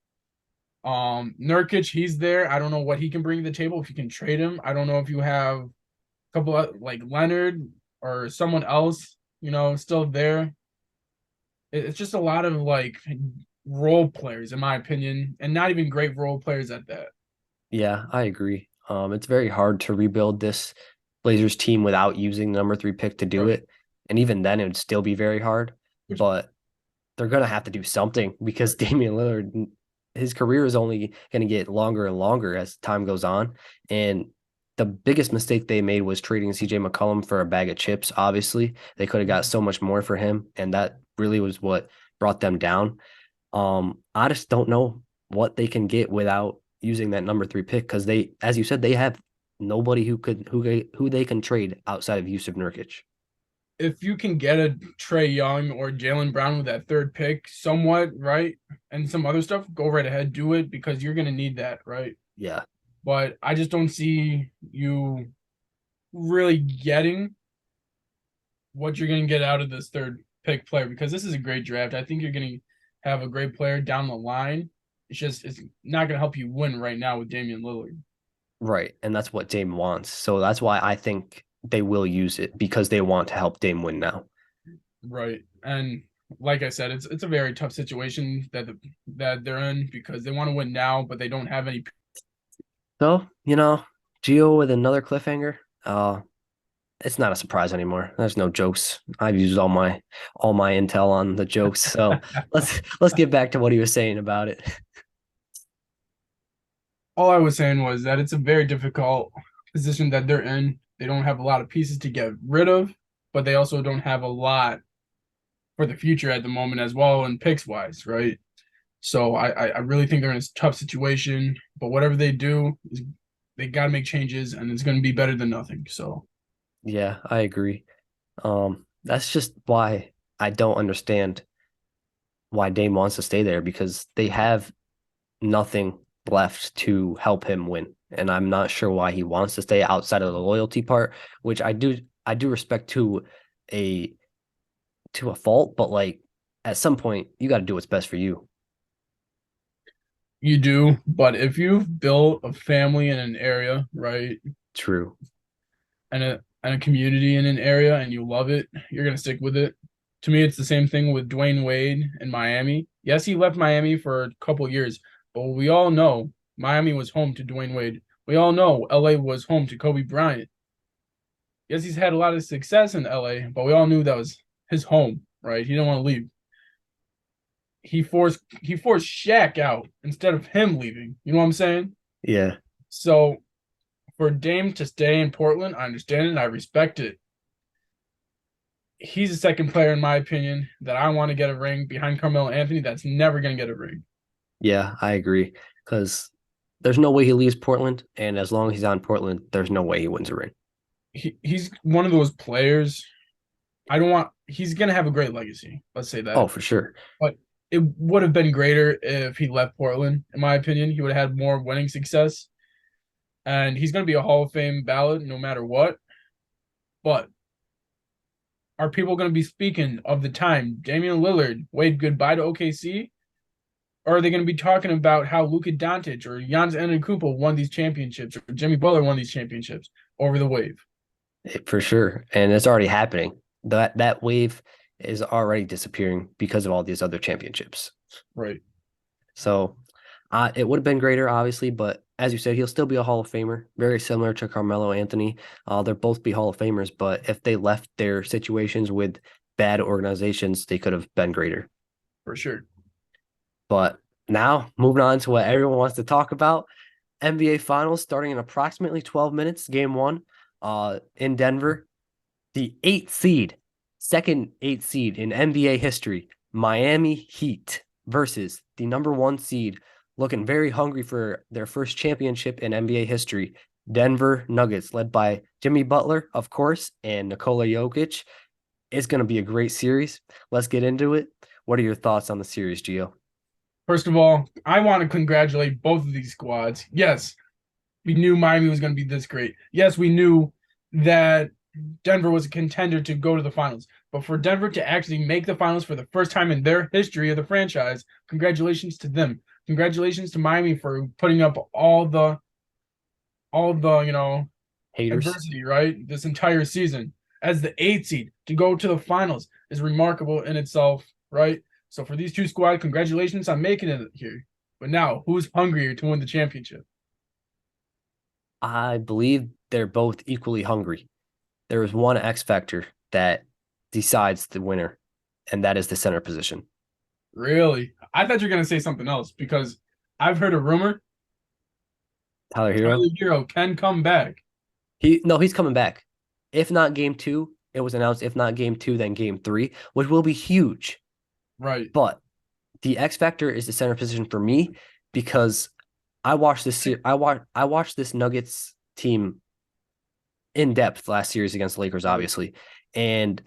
Nurkic, he's there. I don't know what he can bring to the table if you can trade him. I don't know if you have a couple of like Leonard or someone else, still there. It's just a lot of like role players, in my opinion, and not even great role players at that. Yeah, I agree. It's very hard to rebuild this Blazers team without using the number 3 pick to do Right. it. And even then, it would still be very hard. Which But they're going to have to do something because right. Damian Lillard, his career is only going to get longer and longer as time goes on. And the biggest mistake they made was trading CJ McCollum for a bag of chips. Obviously, they could have got so much more for him. And that really was what brought them down. I just don't know what they can get without using that number 3 pick because they, as you said, they have nobody who they can trade outside of Yusuf Nurkic. If you can get a Trey Young or Jalen Brown with that third pick, somewhat right, and some other stuff, go right ahead, do it because you're gonna need that, right? Yeah, But I just don't see you really getting what you're gonna get out of this third pick player because this is a great draft. I think you're gonna have a great player down the line. It's not gonna help you win right now with Damian Lillard. right. And that's what Dame wants. So that's why I think they will use it because they want to help Dame win now. Right. And like I said, it's a very tough situation that they're in because they want to win now, but they don't have any. So, Gio with another cliffhanger. It's not a surprise anymore. There's no jokes. I've used all my intel on the jokes. So let's get back to what he was saying about it. All I was saying was that it's a very difficult position that they're in. They don't have a lot of pieces to get rid of, but they also don't have a lot for the future at the moment as well, and picks wise, right? So I really think they're in a tough situation. But whatever they do, they got to make changes, and it's going to be better than nothing. So Yeah, I agree. That's just why I don't understand why Dame wants to stay there because they have nothing left to help him win. And I'm not sure why he wants to stay outside of the loyalty part, which I do respect a to a fault, but like at some point you got to do what's best for you. you do, but if you've built a family in an area, right, True. and a community in an area and you love it, you're gonna stick with it. To me, it's the same thing with Dwayne Wade in Miami. Yes, he left Miami for a couple years, but we all know Miami was home to Dwayne Wade. We all know LA was home to Kobe Bryant. Yes, he's had a lot of success in LA, but we all knew that was his home, right? He didn't want to leave. He forced Shaq out instead of him leaving. You know what I'm saying? Yeah. So for Dame to stay in Portland, I understand it and I respect it. He's the second player, in my opinion, that I want to get a ring behind Carmelo Anthony that's never going to get a ring. Yeah, I agree. Because there's no way he leaves Portland, and as long as he's on Portland, there's no way he wins a ring. He's one of those players. He's going to have a great legacy. Let's say Oh, that. for sure. But it would have been greater if he left Portland, in my opinion. He would have had more winning success. And he's going to be a Hall of Fame ballot no matter what. But are people going to be speaking of the time Damian Lillard waved goodbye to OKC? Or are they going to be talking about how Luka Doncic or Giannis Antetokounmpo won these championships or Jimmy Butler won these championships over the wave? For sure. And it's already happening. That wave is already disappearing because of all these other championships. Right. So it would have been greater, obviously, but as you said, he'll still be a Hall of Famer, very similar to Carmelo Anthony. They'll both be Hall of Famers, but if they left their situations with bad organizations, they could have been greater. For sure. But now, moving on to what everyone wants to talk about, NBA Finals starting in approximately 12 minutes, game one in Denver. The second eight seed in NBA history, Miami Heat versus the number one seed, looking very hungry for their first championship in NBA history, Denver Nuggets, led by Jimmy Butler, of course, and Nikola Jokic. It's going to be a great series. Let's get into it. What are your thoughts on the series, Gio? First of all, I want to congratulate both of these squads. Yes, we knew Miami was going to be this great. Yes, we knew that Denver was a contender to go to the finals. But for Denver to actually make the finals for the first time in their history of the franchise, congratulations to them. Congratulations to Miami for putting up all the Haters? adversity, right? This entire season. As the 8th seed to go to the finals is remarkable in itself, right? So for these two squads, congratulations on making it here. But now, who's hungrier to win the championship? I believe they're both equally hungry. There is one X factor that decides the winner, and that is the center position. Really? I thought you were going to say something else because I've heard a rumor Tyler Hero? Tyler Hero can come back. He's coming back. If not game two, it was announced. If not game two, then game three, which will be huge. Right. But the X factor is the center position for me because I watched this Nuggets team in depth last series against the Lakers, obviously, and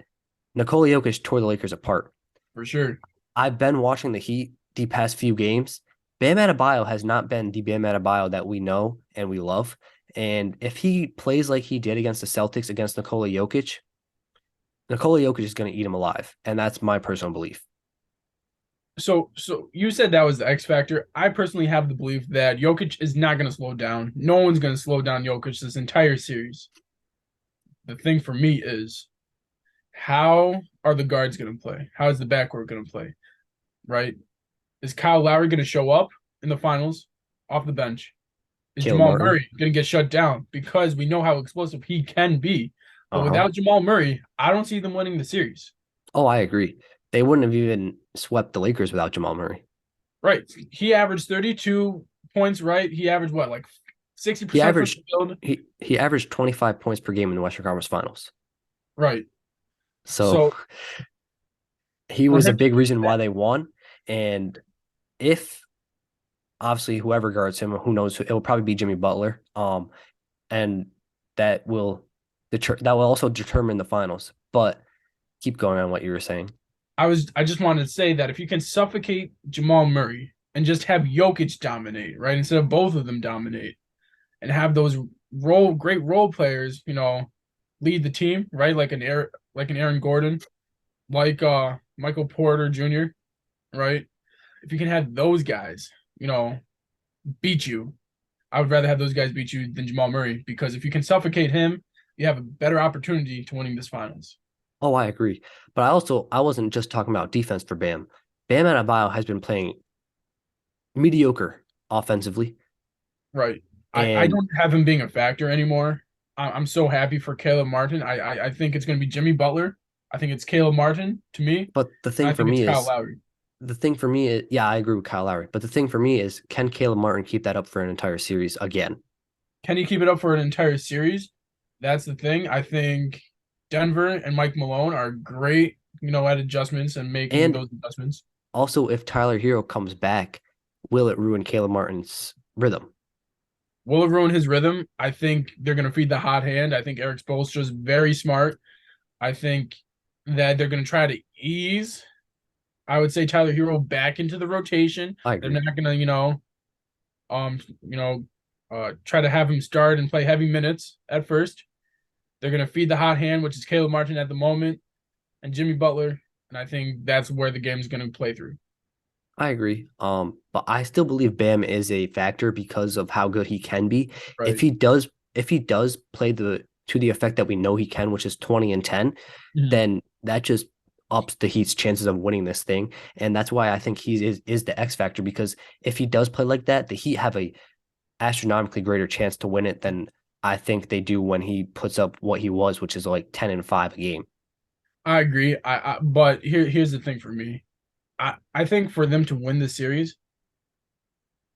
Nikola Jokic tore the Lakers apart. For sure. I've been watching the Heat the past few games. Bam Adebayo has not been the Bam Adebayo that we know and we love. And if he plays like he did against the Celtics against Nikola Jokic is going to eat him alive. And that's my personal belief. So you said that was the X factor. I personally have the belief that Jokic is not going to slow down. No one's going to slow down Jokic this entire series. The thing for me is how are the guards going to play? How is the backcourt going to play? Right? Is Kyle Lowry going to show up in the finals off the bench? Is Caleb Jamal Martin. Murray going to get shut down because we know how explosive he can be? But Uh-huh. without Jamal Murray, I don't see them winning the series. Oh, I agree. They wouldn't have even swept the Lakers without Jamal Murray. Right. He averaged 32 points, right? He averaged what, like 60% He averaged from the field? he averaged 25 points per game in the Western Conference Finals. Right. So he for was a him to big do reason why that, they won. And if obviously whoever guards him, who knows, it will probably be Jimmy Butler. And that will also determine the finals. But keep going on what you were saying. I just wanted to say that if you can suffocate Jamal Murray and just have Jokic dominate, right? Instead of both of them dominate and have those great role players, lead the team, right? Like an Aaron Gordon, like Michael Porter Jr., right? If you can have those guys, beat you, I would rather have those guys beat you than Jamal Murray because if you can suffocate him, you have a better opportunity to winning this finals. Oh, I agree. But I wasn't just talking about defense for Bam. Bam Adebayo has been playing mediocre offensively. Right. I And don't have him being a factor anymore. I'm so happy for Caleb Martin. I think it's going to be Jimmy Butler. I think it's Caleb Martin to me. But the And thing I for think it's me Kyle is Lowry. yeah, I agree with Kyle Lowry. But the thing for me is, can Caleb Martin keep that up for an entire series again? Can he keep it up for an entire series? That's the thing. I think Denver and Mike Malone are great, at adjustments and making And those adjustments. also, if Tyler Hero comes back, will it ruin Caleb Martin's rhythm? Will it ruin his rhythm? I think they're going to feed the hot hand. I think Eric Spoelstra is very smart. I think that they're going to try to ease, I would say, Tyler Hero back into the rotation. I They're agree. not going to, try to have him start and play heavy minutes at first. They're going to feed the hot hand, which is Caleb Martin at the moment, and Jimmy Butler. And I think that's where the game's going to play through. I agree. But I still believe Bam is a factor because of how good he can be. If Right. he does, if he does play to the effect that we know he can, which is 20 and 10, Mhm. then that just ups the Heat's chances of winning this thing. And that's why I think is the X factor, because if he does play like that, the Heat have a astronomically greater chance to win it than I think they do when he puts up what he was, which is like 10 and 5 a game. I agree. But here's the thing for me. I think for them to win the series,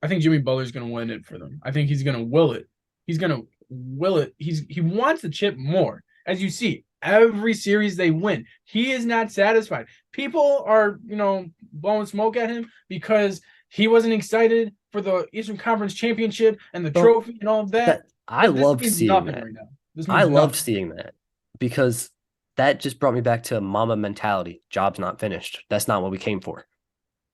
I think Jimmy Butler's going to win it for them. I think he's going to will it. He's going to will it. He wants the chip more. As you see, every series they win, he is not satisfied. People are, blowing smoke at him because he wasn't excited for the Eastern Conference Championship and the Well, trophy and all of that. that I This loved means seeing nothing that. right now. This I means loved nothing. seeing that because that just brought me back to mama mentality. Job's not finished. That's not what we came for.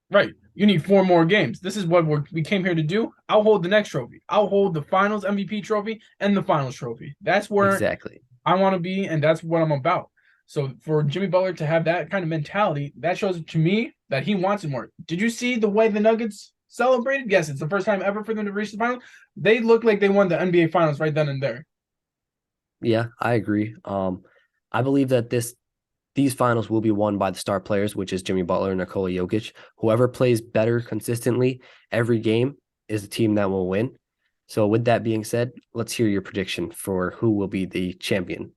Right. You need four more games. This is what we came here to do. I'll hold the next trophy. I'll hold the finals MVP trophy and the finals trophy. That's where Exactly. I want to be, and that's what I'm about. So for Jimmy Butler to have that kind of mentality, that shows to me that he wants it more. Did you see the way the Nuggets celebrated? Yes, it's the first time ever for them to reach the finals. They look like they won the NBA finals right then and there. Yeah, I agree. I believe that these finals will be won by the star players, which is Jimmy Butler and Nikola Jokic. Whoever plays better consistently every game is the team that will win. So, with that being said, let's hear your prediction for who will be the champion.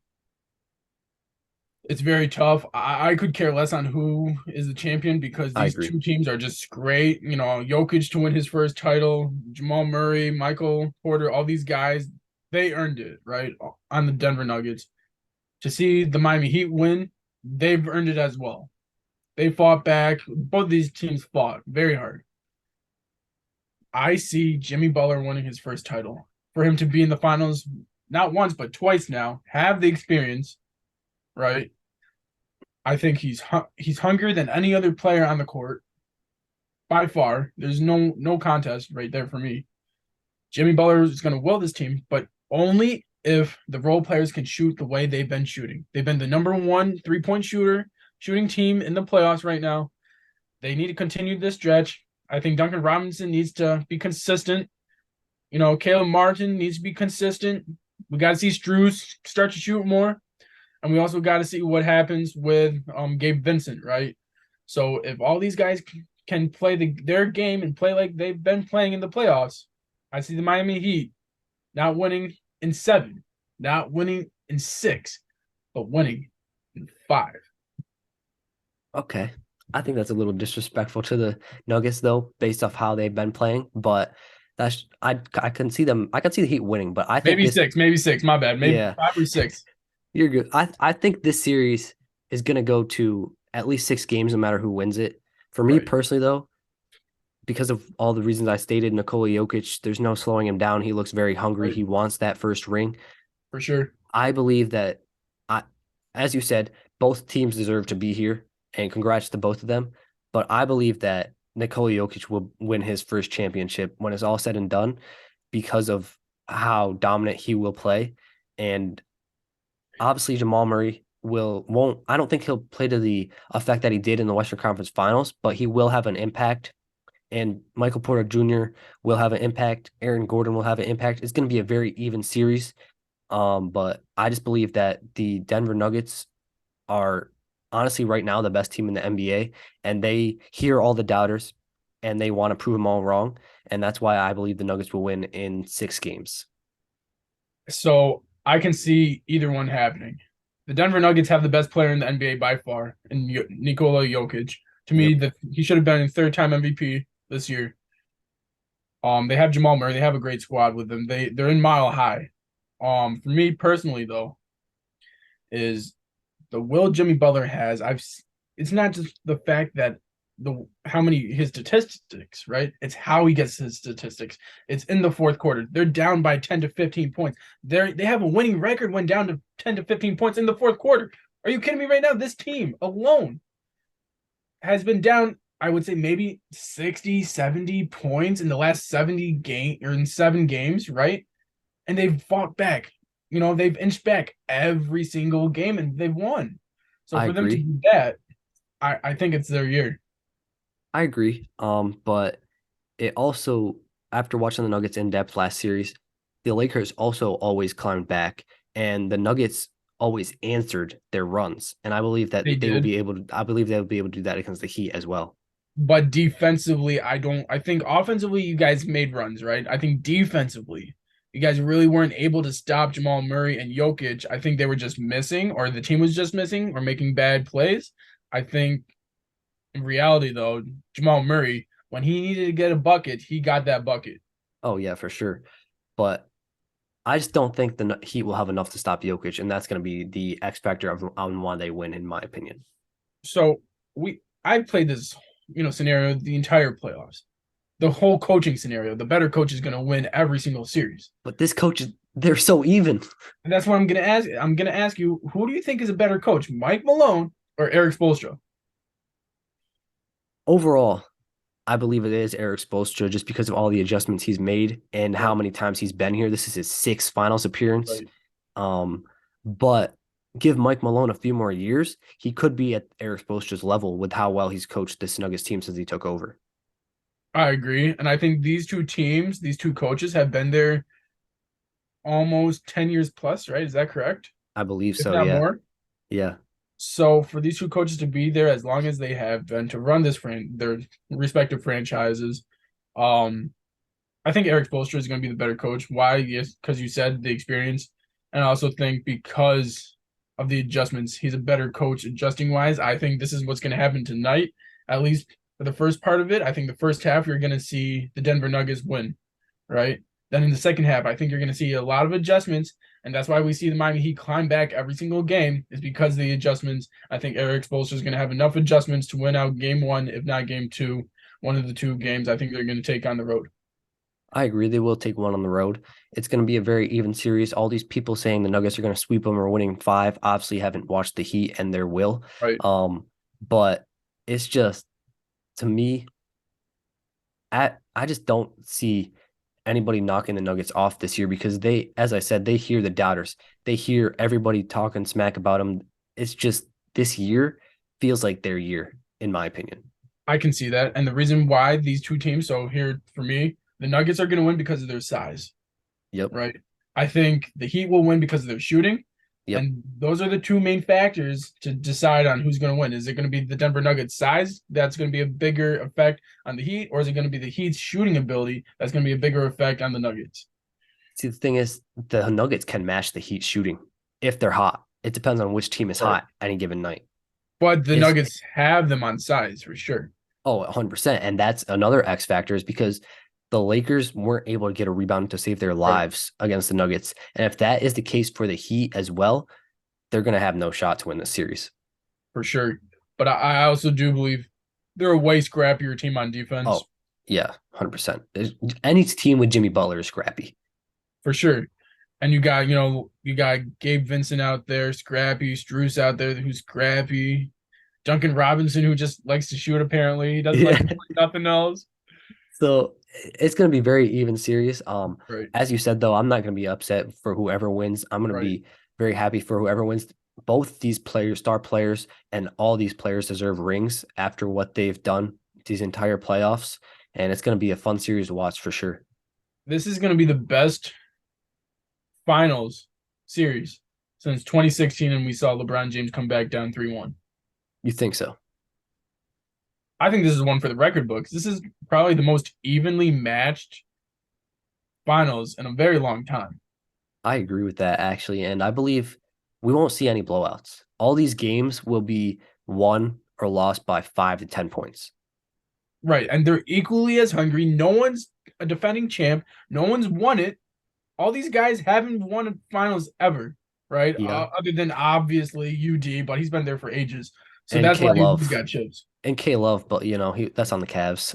It's very tough. I could care less on who is the champion because I these agree. two teams are just great. Jokic to win his first title, Jamal Murray, Michael Porter, all these guys, they earned it, right? On the Denver Nuggets. To see the Miami Heat win, they've earned it as well. They fought back. Both these teams fought very hard. I see Jimmy Butler winning his first title. For him to be in the finals, not once, but twice now, have the experience, right? I think he's hungrier than any other player on the court by far. There's no contest right there for me. Jimmy Butler is going to will this team, but only if the role players can shoot the way they've been shooting. They've been the number one 3-point shooting team in the playoffs right now. They need to continue this stretch. I think Duncan Robinson needs to be consistent. Caleb Martin needs to be consistent. We got to see Strus start to shoot more. And we also got to see what happens with Gabe Vincent, right? So if all these guys can play their game and play like they've been playing in the playoffs, I see the Miami Heat not winning in 7, not winning in 6, but winning in 5. Okay. I think that's a little disrespectful to the Nuggets, though, based off how they've been playing. But I can see them. I can see the Heat winning, but I think Maybe this. 6, maybe 6. My bad. Maybe Yeah, 5 or 6. you're good. I think this series is gonna go to at least 6 games, no matter who wins it. For me Right. personally, though, because of all the reasons I stated, Nikola Jokic, there's no slowing him down. He looks very hungry. Right. He wants that first ring. For sure. I believe that I, as you said, both teams deserve to be here, and congrats to both of them. But I believe that Nikola Jokic will win his first championship when it's all said and done because of how dominant he will play. And obviously Jamal Murray won't I don't think he'll play to the effect that he did in the Western Conference Finals, but he will have an impact. And Michael Porter Jr. will have an impact. Aaron Gordon will have an impact. It's going to be a very even series. But I just believe that the Denver Nuggets are honestly right now the best team in the NBA, and they hear all the doubters and they want to prove them all wrong. And that's why I believe the Nuggets will win in 6 games. So I can see either one happening. The Denver Nuggets have the best player in the NBA by far, in Nikola Jokic. To me, Yep, he should have been third-time MVP this year. They have Jamal Murray. They have a great squad with them. They're in Mile High. For me personally, though, is the will Jimmy Butler has. It's not just the fact that the how many his statistics, right? It's how he gets his statistics. It's in the fourth quarter. They're down by 10 to 15 points. They have a winning record when down to 10 to 15 points in the fourth quarter. Are you kidding me right now? This team alone has been down, I would say maybe 60, 70 points in the last 70 game or in 7 games, right? And they've fought back. They've inched back every single game and they've won. So I for them to agree. do that, I think it's their year. I agree. But it also, after watching the Nuggets in depth last series, the Lakers also always climbed back, and the Nuggets always answered their runs. And I believe They that they will did. be able to. I believe they'll be able to do that against the Heat as well. But defensively, I don't. I think offensively, you guys made runs, right? I think defensively, you guys really weren't able to stop Jamal Murray and Jokic. I think they were just missing, or the team was just missing, or making bad plays. I think in reality, though, Jamal Murray, when he needed to get a bucket, he got that bucket. Oh yeah, for sure. But I just don't think the Heat will have enough to stop Jokic, and that's going to be the X factor of on why they win, in my opinion. So I played this, scenario the entire playoffs. The whole coaching scenario. The better coach is going to win every single series. But this coach, they're so even. And that's what I'm going to ask. I'm going to ask you, who do you think is a better coach, Mike Malone or Eric Spoelstra? Overall, I believe it is Eric Spoelstra just because of all the adjustments he's made and how Right. many times he's been here. This is his sixth finals appearance. Right. Um, but give Mike Malone a few more years, he could be at Eric Spoelstra's level with how well he's coached this Nuggets team since he took over. I agree. And I think these two teams, these two coaches have been there almost 10 years plus, right? Is that correct? I believe If so. not Yeah. more. Yeah. So for these two coaches to be there as long as they have been to run their respective franchises, um, I think Eric Spoelstra is going to be the better coach. Why? Yes, because you said the experience, and I also think because of the adjustments, he's a better coach adjusting wise. I think this is what's going to happen tonight, at least for the first part of it. I think the first half you're going to see the Denver Nuggets win, right? Then in the second half, I think you're going to see a lot of adjustments, and that's why we see the Miami Heat climb back every single game is because of the adjustments. I think Eric Spoelstra is going to have enough adjustments to win out game one, if not game two. One of the two games I think they're going to take on the road. I agree. They will take one on the road. It's going to be a very even series. All these people saying the Nuggets are going to sweep them or winning five obviously haven't watched the Heat and their will. Right. But it's just to me, I just don't see anybody knocking the Nuggets off this year because they, as I said, they hear the doubters. They hear everybody talking smack about them. It's just this year feels like their year, in my opinion. I can see that. And the reason why these two teams, so here for me, the Nuggets are going to win because of their size, Yep. right? I think the Heat will win because of their shooting. Yep. And those are the two main factors to decide on who's going to win. Is it going to be the Denver Nuggets size that's going to be a bigger effect on the Heat, or is it going to be the Heat's shooting ability that's going to be a bigger effect on the Nuggets? See, the thing is, the Nuggets can match the Heat shooting if they're hot. It depends on which team is Right. hot any given night. But the Is Nuggets have them on size for sure. 100%. And that's another X factor is because the Lakers weren't able to get a rebound to save their Right. lives against the Nuggets. And if that is the case for the Heat as well, they're going to have no shot to win this series. For sure. But I also do believe they're a way scrappier team on defense. Oh, yeah, 100%. Any team with Jimmy Butler is scrappy. For sure. And you got Gabe Vincent out there, scrappy, Struce out there who's scrappy, Duncan Robinson who just likes to shoot apparently. He doesn't like to Yeah. play nothing else. So it's going to be very even series. Right, As you said though, I'm not going to be upset for whoever wins. I'm going to right. be very happy for whoever wins. Both these players, star players, and all these players deserve rings after what they've done these entire playoffs, and it's going to be a fun series to watch for sure. This is gonna be the best finals series since 2016 and we saw LeBron James come back down 3-1. You think so? I think this is one for the record books. This is probably the most evenly matched finals in a very long time. I agree with that actually, and I believe we won't see any blowouts. All these games will be won or lost by 5 to 10 points. Right. And they're equally as hungry. No one's a defending champ. No one's won it. All these guys haven't won finals ever, right? Yeah, Other than obviously UD, but he's been there for ages. So and that's K why he's Love got chips. and K Love, but that's on the Cavs.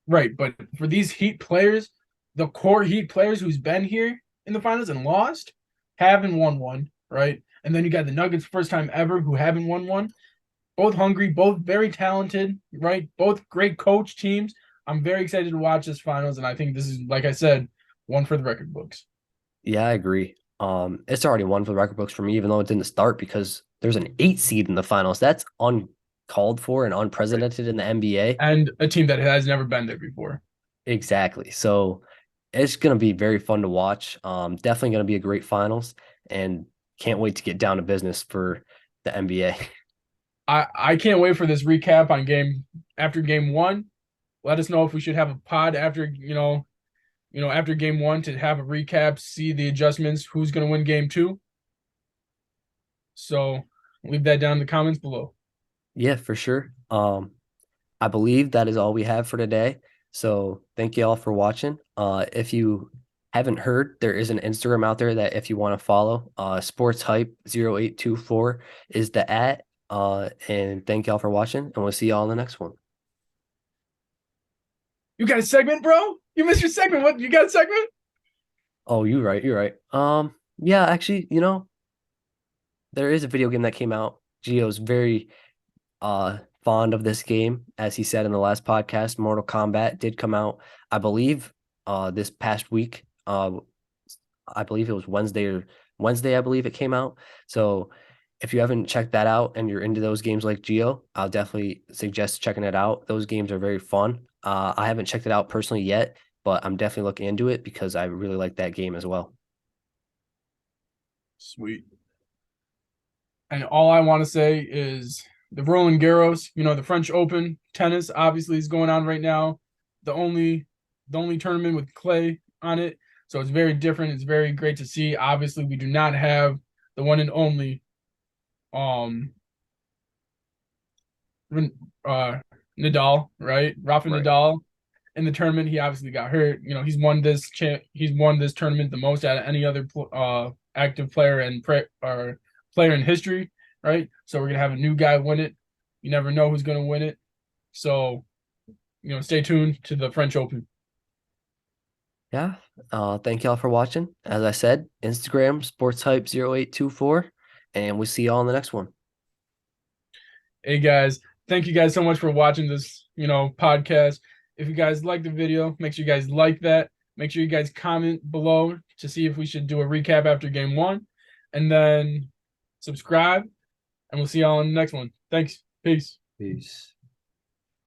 Right. But for these Heat players, the core Heat players who's been here in the finals and lost haven't won one, right? And then you got the Nuggets first time ever who haven't won one. Both hungry, both very talented, right? Both great coach teams. I'm very excited to watch this finals, and I think this is, like I said, one for the record books. Yeah, I agree. It's already one for the record books for me, even though it didn't start because there's an 8 seed in the finals. That's uncalled for and Right. unprecedented in the NBA. And a team that has never been there before. Exactly. So it's gonna be very fun to watch. Definitely gonna be a great finals, and can't wait to get down to business for the NBA. I can't wait for this recap on game after game one. Let us know if we should have a pod after after game one to have a recap, see the adjustments, who's going to win game two. So leave that down in the comments below. Yeah, for sure. I believe that is all we have for today. So thank you all for watching. If you haven't heard, there is an Instagram out there that if you want to follow, sports hype 0824 is the at. And thank y'all for watching, and we'll see y'all in the next one. You got a segment, bro? You missed your segment. What? You got a segment? Oh, you're right. You're right. Yeah, actually, there is a video game that came out. Gio's very fond of this game, as he said in the last podcast. Mortal Kombat did come out, I believe, this past week. I believe it was Wednesday, I believe it came out. So if you haven't checked that out and you're into those games like Geo, I'll definitely suggest checking it out. Those games are very fun. I haven't checked it out personally yet, but I'm definitely looking into it because I really like that game as well. Sweet. And all I want to say is the Roland Garros, the French Open tennis obviously is going on right now. The only tournament with clay on it. So it's very different. It's very great to see. Obviously, we do not have the one and only um Nadal, right? Rafa Right. Nadal in the tournament. He obviously got hurt. He's won this tournament the most out of any other active player and player in history, right? So we're gonna have a new guy win it. You never know who's gonna win it. So, stay tuned to the French Open. Yeah. Thank y'all for watching. As I said, Instagram, sportshype0824, and we'll see y'all in the next one. Hey guys, thank you guys so much for watching this, podcast. If you guys like the video, make sure you guys like that. Make sure you guys comment below to see if we should do a recap after game one. And then subscribe, and we'll see y'all in the next one. Thanks. Peace. Peace.